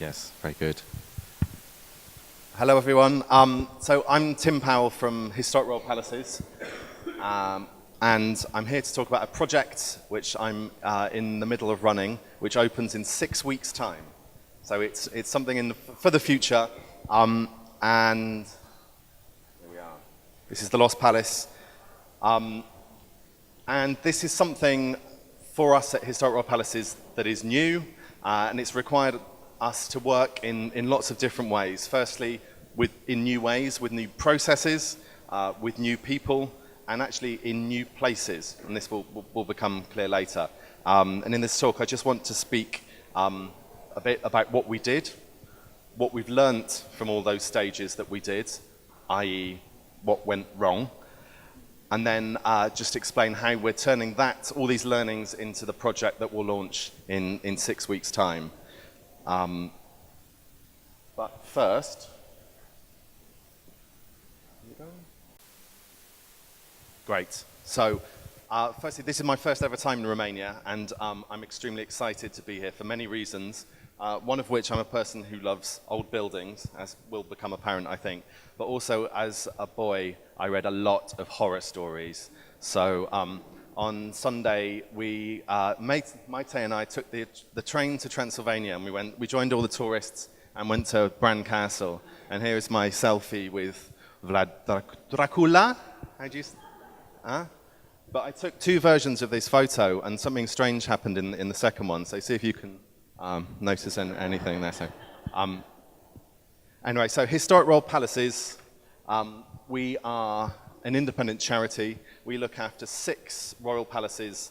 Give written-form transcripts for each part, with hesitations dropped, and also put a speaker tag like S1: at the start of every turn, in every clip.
S1: Yes, very good. Hello, everyone. So I'm Tim Powell from Historic Royal Palaces, and I'm here to talk about a project which I'm in the middle of running, which opens in 6 weeks' time. So it's something for the future, and here we are. This is the Lost Palace, and this is something for us at Historic Royal Palaces that is new, and it's required us to work in lots of different ways. Firstly, in new ways, with new processes, with new people, and actually in new places. And this will become clear later. And in this talk, I just want to speak a bit about what we did, what we've learnt from all those stages that we did, i.e. what went wrong, and then just explain how we're turning all these learnings into the project that we'll launch in 6 weeks' time. But first, great. So, firstly, this is my first ever time in Romania, and I'm extremely excited to be here for many reasons. One of which, I'm a person who loves old buildings, as will become apparent, I think. But also, as a boy, I read a lot of horror stories. So, on Sunday, Maite and I took the train to Transylvania, and we joined all the tourists and went to Bran Castle. And here is my selfie with Vlad Dracula. How do you? But I took 2 versions of this photo, and something strange happened in the second one. So see if you can notice anything there. So, anyway, so Historic Royal Palaces, we are an independent charity. We look after 6 royal palaces.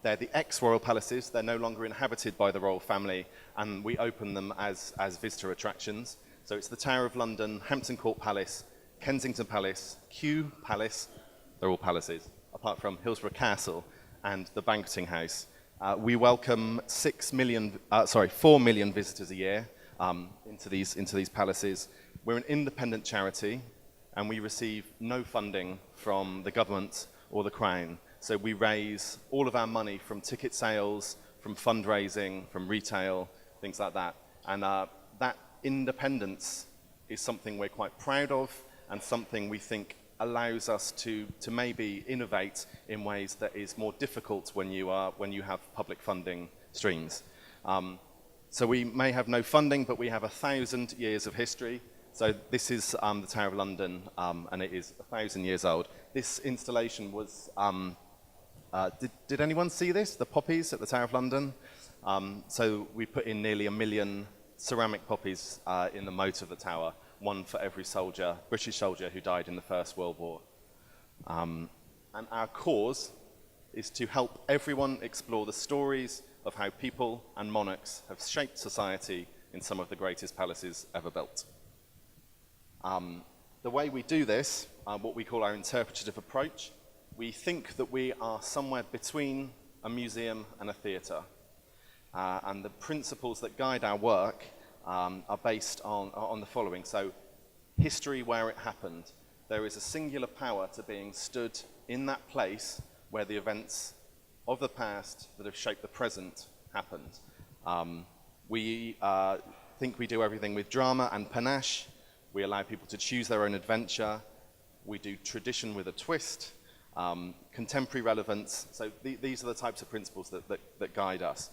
S1: They're the ex-royal palaces. They're no longer inhabited by the royal family, and we open them as visitor attractions. So it's the Tower of London, Hampton Court Palace, Kensington Palace, Kew Palace. They're all palaces, apart from Hillsborough Castle and the Banqueting House. We welcome 4 million visitors a year into these palaces. We're an independent charity, and we receive no funding from the government or the Crown. So we raise all of our money from ticket sales, from fundraising, from retail, things like that. And that independence is something we're quite proud of, and something we think allows us to maybe innovate in ways that is more difficult when you have public funding streams. So we may have no funding, but we have 1,000 years of history. So this is the Tower of London, and it is 1,000 years old. This installation was, did anyone see this? The poppies at the Tower of London? So we put in nearly 1 million ceramic poppies in the moat of the tower, one for every British soldier who died in the First World War. And our cause is to help everyone explore the stories of how people and monarchs have shaped society in some of the greatest palaces ever built. The way we do this, what we call our interpretive approach, we think that we are somewhere between a museum and a theatre. And the principles that guide our work are based on the following. So, history where it happened. There is a singular power to being stood in that place where the events of the past that have shaped the present happened. We think we do everything with drama and panache. We allow people to choose their own adventure. We do tradition with a twist, contemporary relevance. So these are the types of principles that guide us.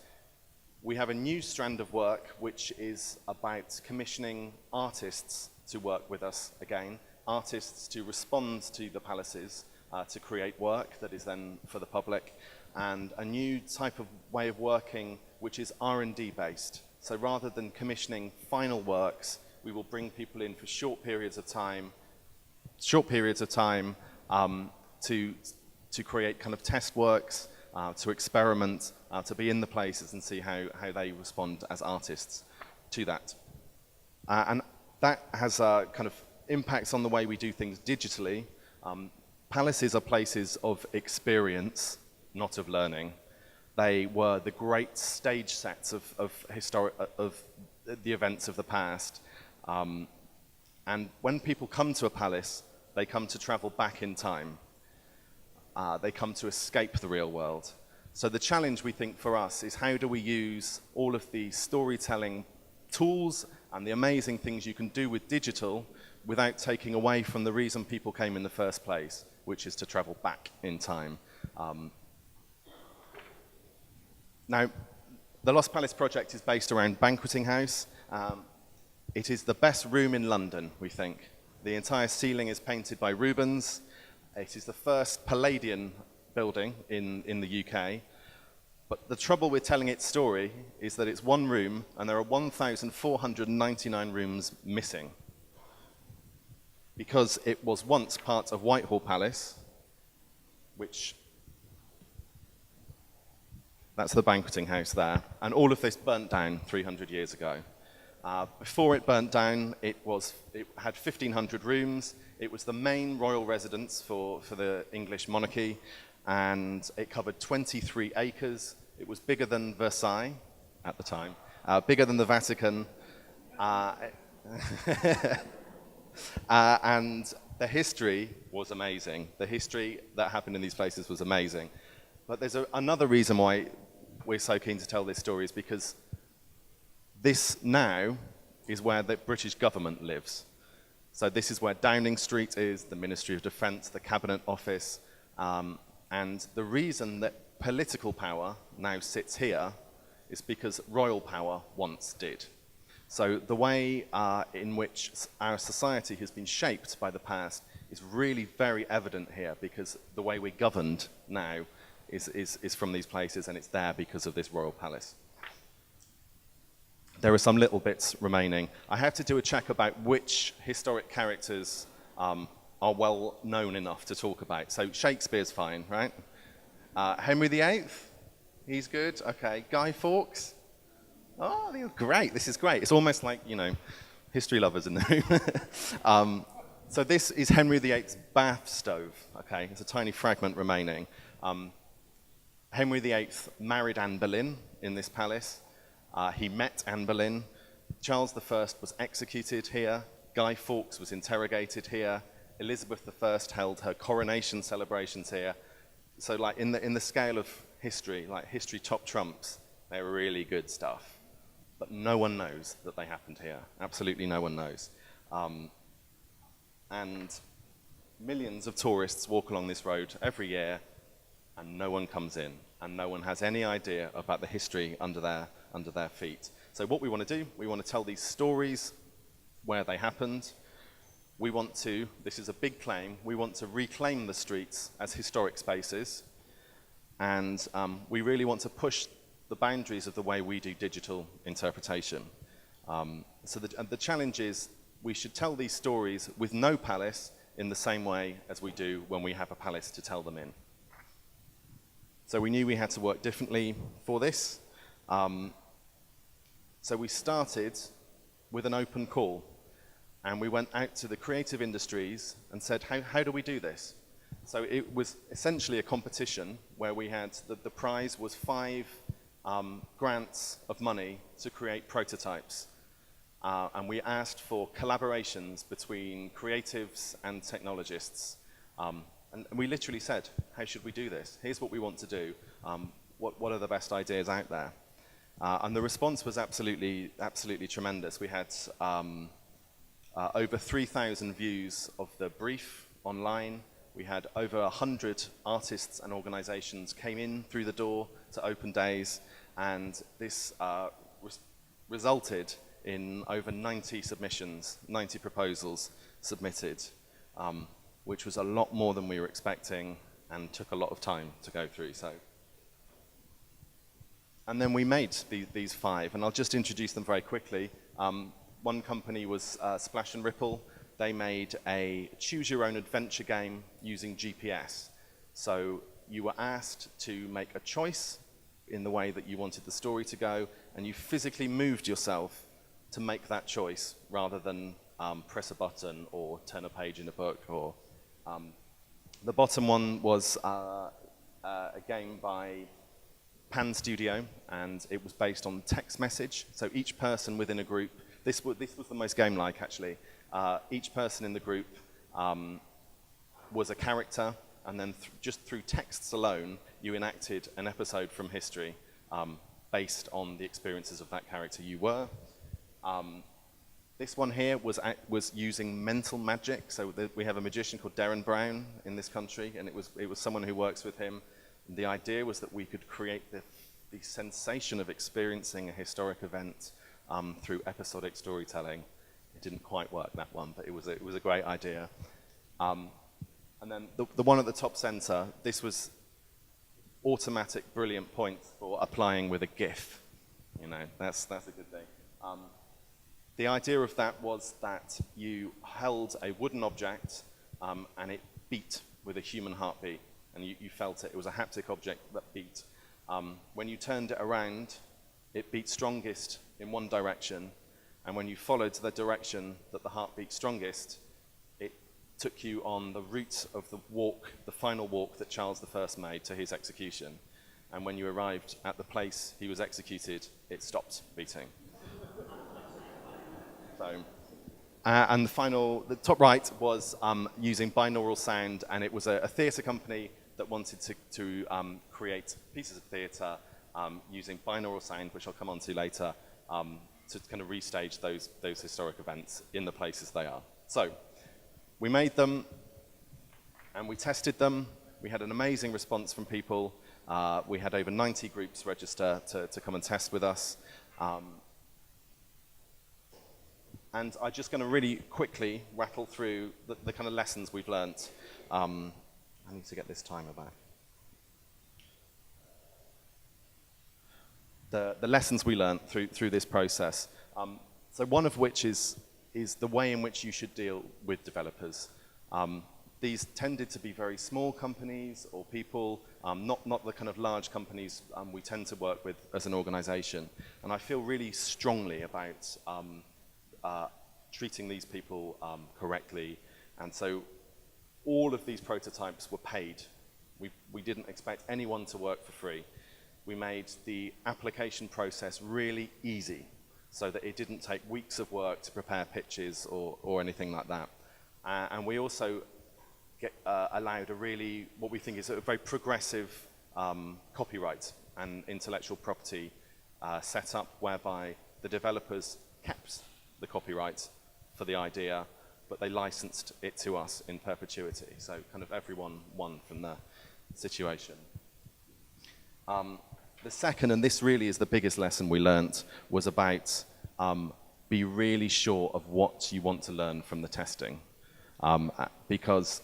S1: We have a new strand of work which is about commissioning artists to work with us again, artists to respond to the palaces, to create work that is then for the public, and a new type of way of working which is R&D based. So rather than commissioning final works, we will bring people in for short periods of time to create kind of test works, to experiment, to be in the places and see how they respond as artists to that. And that has kind of impacts on the way we do things digitally. Palaces are places of experience, not of learning. They were the great stage sets of the events of the past. And when people come to a palace, they come to travel back in time. They come to escape the real world. So the challenge, we think, for us is how do we use all of the storytelling tools and the amazing things you can do with digital without taking away from the reason people came in the first place, which is to travel back in time. Now, the Lost Palace project is based around Banqueting House. It is the best room in London, we think. The entire ceiling is painted by Rubens. It is the first Palladian building in the UK. But the trouble with telling its story is that it's one room, and there are 1,499 rooms missing. Because it was once part of Whitehall Palace, which, that's the Banqueting House there, and all of this burnt down 300 years ago. Before it burnt down, it had 1,500 rooms. It was the main royal residence for the English monarchy, and it covered 23 acres. It was bigger than Versailles at the time, bigger than the Vatican, and the history was amazing. The history that happened in these places was amazing. But there's another reason why we're so keen to tell this story, is because this now is where the British government lives. So this is where Downing Street is, the Ministry of Defence, the Cabinet Office, and the reason that political power now sits here is because royal power once did. So the way in which our society has been shaped by the past is really very evident here, because the way we're governed now is from these places, and it's there because of this royal palace. There are some little bits remaining. I have to do a check about which historic characters are well known enough to talk about. So Shakespeare's fine, right? Henry VIII, he's good. Okay, Guy Fawkes. Oh, great. This is great. It's almost like, history lovers in the room. So this is Henry VIII's bath stove. Okay, it's a tiny fragment remaining. Henry VIII married Anne Boleyn in this palace. He met Anne Boleyn. Charles I was executed here. Guy Fawkes was interrogated here. Elizabeth I held her coronation celebrations here. So, like in the scale of history, like history top trumps, they're really good stuff. But no one knows that they happened here. Absolutely no one knows. And millions of tourists walk along this road every year, and no one comes in, and no one has any idea about the history under their feet. So what we want to do, we want to tell these stories where they happened. We want to, this is a big claim, we want to reclaim the streets as historic spaces, and we really want to push the boundaries of the way we do digital interpretation. So the challenge is, we should tell these stories with no palace in the same way as we do when we have a palace to tell them in. So we knew we had to work differently for this. So we started with an open call, and we went out to the creative industries and said, how do we do this? So it was essentially a competition where we had, the prize was 5 grants of money to create prototypes. And we asked for collaborations between creatives and technologists. And we literally said, how should we do this? Here's what we want to do. What are the best ideas out there? And the response was absolutely tremendous. We had over 3,000 views of the brief online. We had over 100 artists and organizations came in through the door to open days, and this resulted in over 90 submissions, 90 proposals submitted, which was a lot more than we were expecting and took a lot of time to go through. And then we made these 5, and I'll just introduce them very quickly. One company was Splash and Ripple. They made a choose-your-own-adventure game using GPS. So you were asked to make a choice in the way that you wanted the story to go, and you physically moved yourself to make that choice rather than press a button or turn a page in a book. Or the bottom one was a game by Pan Studio, and it was based on text message. So each person within a group, this was the most game-like actually. Each person in the group was a character, and then just through texts alone, you enacted an episode from history based on the experiences of that character you were. This one here was using mental magic. So we have a magician called Darren Brown in this country, and it was someone who works with him. And the idea was that we could create the sensation of experiencing a historic event through episodic storytelling. It didn't quite work, that one, but it was a great idea. And then the one at the top center, this was automatic brilliant points for applying with a GIF. You know, that's a good thing. The idea of that was that you held a wooden object and it beat with a human heartbeat, and you felt it. It was a haptic object that beat. When you turned it around, it beat strongest in one direction, and when you followed the direction that the heart beat strongest, it took you on the route of the final walk that Charles I made to his execution. And when you arrived at the place he was executed, it stopped beating. So, and the top right was using binaural sound, and it was a theatre company that wanted to create pieces of theatre using binaural sound, which I'll come on to later, to kind of restage those historic events in the places they are. So, we made them, and we tested them. We had an amazing response from people. We had over 90 groups register to come and test with us. And I'm just going to really quickly rattle through the kind of lessons we've learnt. I need to get this timer back. The lessons we learnt through this process. So one of which is the way in which you should deal with developers. These tended to be very small companies or people, not the kind of large companies we tend to work with as an organization. And I feel really strongly about treating these people correctly. And so all of these prototypes were paid. We didn't expect anyone to work for free. We made the application process really easy so that it didn't take weeks of work to prepare pitches or anything like that. And we also allowed what we think is a very progressive copyright and intellectual property setup whereby the developers kept the copyright for the idea, but they licensed it to us in perpetuity. So kind of everyone won from the situation. The second, and this really is the biggest lesson we learnt, was about be really sure of what you want to learn from the testing. Because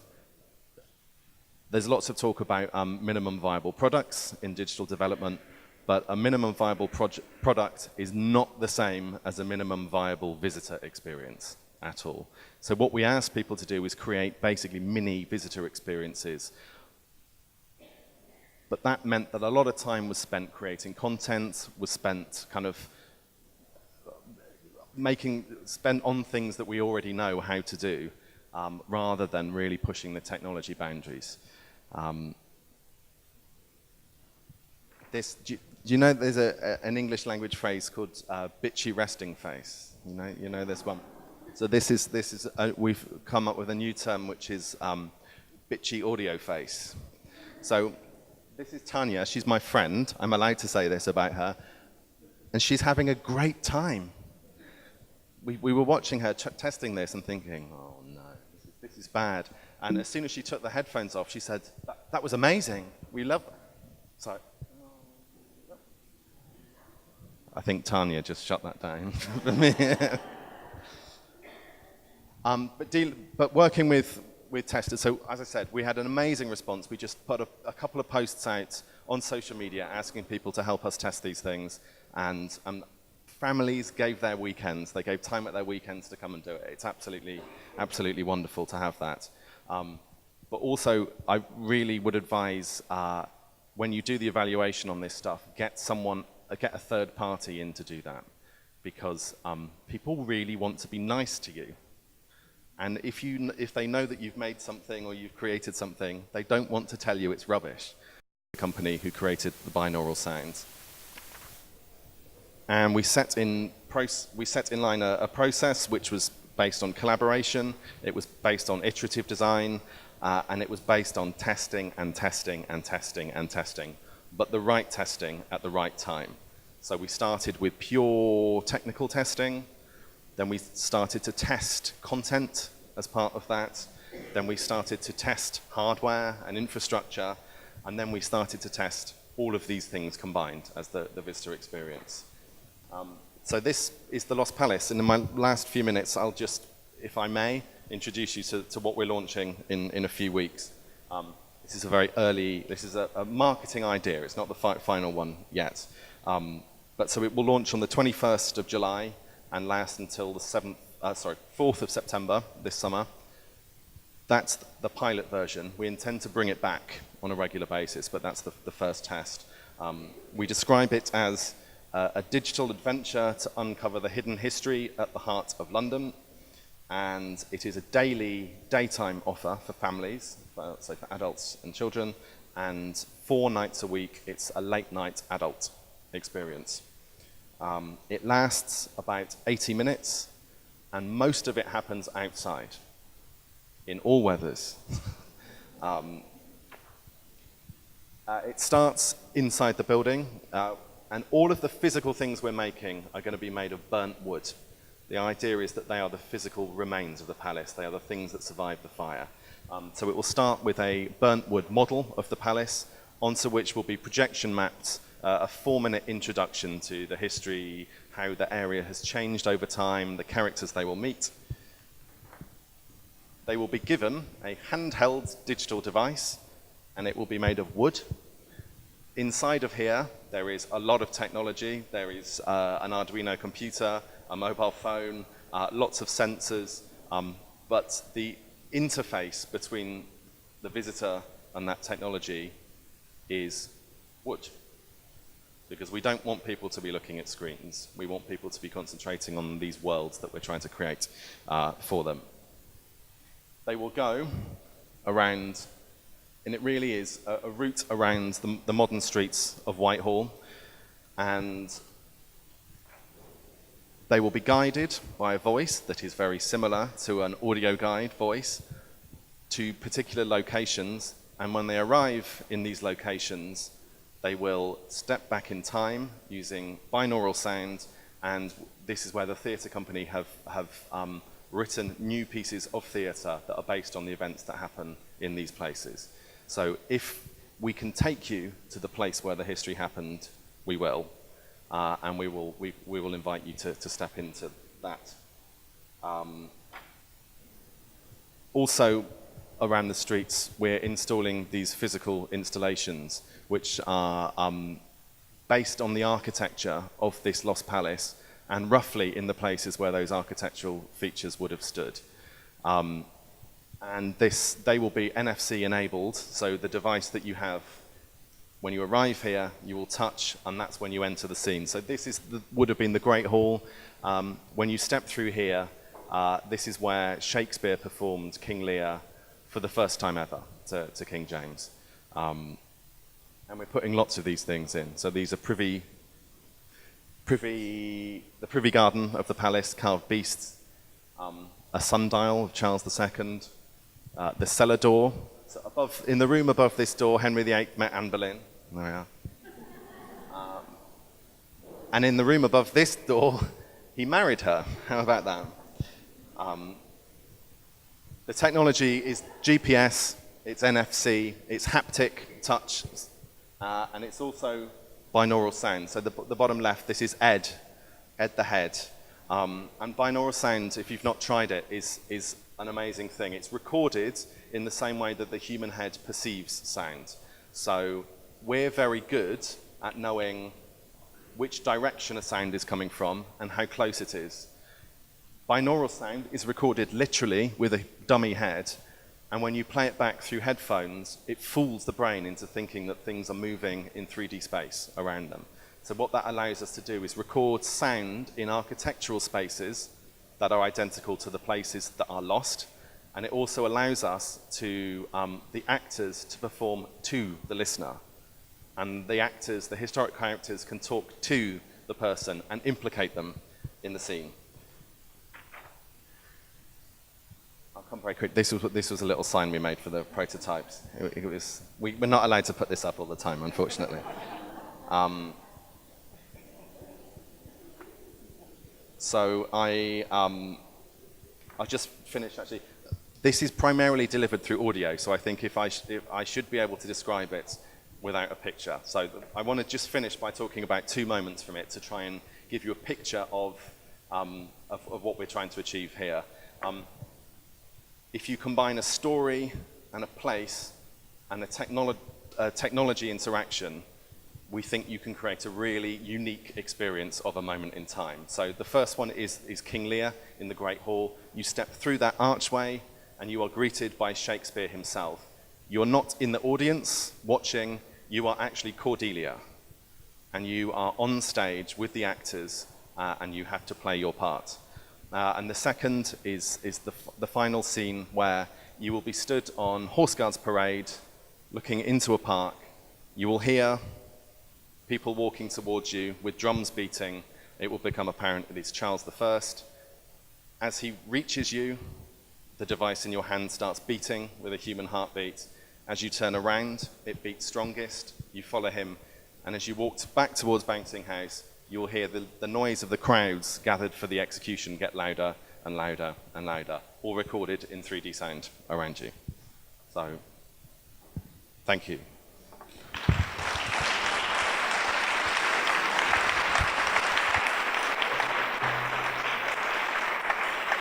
S1: there's lots of talk about minimum viable products in digital development, but a minimum viable product is not the same as a minimum viable visitor experience at all. So what we asked people to do is create basically mini visitor experiences. But that meant that a lot of time was spent creating content, was spent kind of spent on things that we already know how to do, rather than really pushing the technology boundaries. Do you know there's an English language phrase called bitchy resting face? You know this one. So we've come up with a new term which is bitchy audio face. So this is Tanya. She's my friend. I'm allowed to say this about her, and she's having a great time. We were watching her testing this and thinking, oh no, this is bad. And as soon as she took the headphones off, she said, that was amazing. We love it. So I think Tanya just shut that down for me. But working with testers, so as I said, we had an amazing response. We just put a couple of posts out on social media asking people to help us test these things, and families gave their weekends. They gave time at their weekends to come and do it. It's absolutely, absolutely wonderful to have that. But also, I really would advise when you do the evaluation on this stuff, get a third party in to do that, because people really want to be nice to you. And if they know that you've made something or you've created something, they don't want to tell you it's rubbish. The company who created the binaural sounds. And we set in line a process which was based on collaboration, it was based on iterative design, and it was based on testing and testing and testing and testing, but the right testing at the right time. So we started with pure technical testing, Then we started to test content as part of that. Then we started to test hardware and infrastructure. And then we started to test all of these things combined as the visitor experience. So this is the Lost Palace. And in my last few minutes, I'll just, if I may, introduce you to what we're launching in a few weeks. This is a very early, this is a marketing idea. It's not the final one yet. But so it will launch on the 21st of July and last until the 4th of September this summer. That's the pilot version. We intend to bring it back on a regular basis, but that's the first test. We describe it as a digital adventure to uncover the hidden history at the heart of London. And it is a daily, daytime offer for families, so for adults and children, and 4 nights a week, it's a late night adult experience. It lasts about 80 minutes, and most of it happens outside, in all weathers. It starts inside the building, and all of the physical things we're making are going to be made of burnt wood. The idea is that they are the physical remains of the palace. They are the things that survived the fire. So it will start with a burnt wood model of the palace, onto which will be projection mapped a 4-minute introduction to the history, how the area has changed over time, the characters they will meet. They will be given a handheld digital device, and it will be made of wood. Inside of here, there is a lot of technology. There is an Arduino computer, a mobile phone, lots of sensors, but the interface between the visitor and that technology is wood. Because we don't want people to be looking at screens. We want people to be concentrating on these worlds that we're trying to create for them. They will go around, and it really is a route around the modern streets of Whitehall, and they will be guided by a voice that is very similar to an audio guide voice to particular locations, and when they arrive in these locations, they will step back in time using binaural sound, and this is where the theatre company have written new pieces of theatre that are based on the events that happen in these places. So if we can take you to the place where the history happened, we will. And we will invite you to step into that. Also, around the streets, we're installing these physical installations, which are based on the architecture of this Lost Palace, and roughly in the places where those architectural features would have stood. And they will be NFC enabled, so the device that you have when you arrive here, you will touch, and that's when you enter the scene. So this would have been the Great Hall. When you step through here, this is where Shakespeare performed King Lear for the first time ever to King James. And we're putting lots of these things in. So these are the privy garden of the palace, carved beasts, a sundial of Charles II, the cellar door. So in the room above this door, Henry VIII met Anne Boleyn. There we are. And in the room above this door, he married her. How about that? The technology is GPS, it's NFC, it's haptic touch, and it's also binaural sound. So the bottom left, this is Ed the head. And binaural sound, if you've not tried it, is an amazing thing. It's recorded in the same way that the human head perceives sound. So we're very good at knowing which direction a sound is coming from and how close it is. Binaural sound is recorded literally with a dummy head, and when you play it back through headphones, it fools the brain into thinking that things are moving in 3D space around them. So what that allows us to do is record sound in architectural spaces that are identical to the places that are lost, and it also allows us to, the actors, to perform to the listener. And the actors, the historic characters, can talk to the person and implicate them in the scene. I'll come very quick. This was a little sign we made for the prototypes. We're not allowed to put this up all the time, unfortunately. So I'll just finish actually. This is primarily delivered through audio, so I think if I should be able to describe it without a picture. So I want to just finish by talking about 2 moments from it to try and give you a picture of what we're trying to achieve here. If you combine a story and a place and a technology interaction, we think you can create a really unique experience of a moment in time. So the first one is King Lear in the Great Hall. You step through that archway and you are greeted by Shakespeare himself. You're not in the audience watching, you are actually Cordelia. And you are on stage with the actors and you have to play your part. And the second is the final scene where you will be stood on Horse Guards Parade looking into a park. You will hear people walking towards you with drums beating. It will become apparent that it's Charles I. As he reaches you, the device in your hand starts beating with a human heartbeat. As you turn around, it beats strongest. You follow him. And as you walk back towards Bouncing House, you will hear the noise of the crowds gathered for the execution get louder and louder and louder, all recorded in 3D sound around you. So, thank you.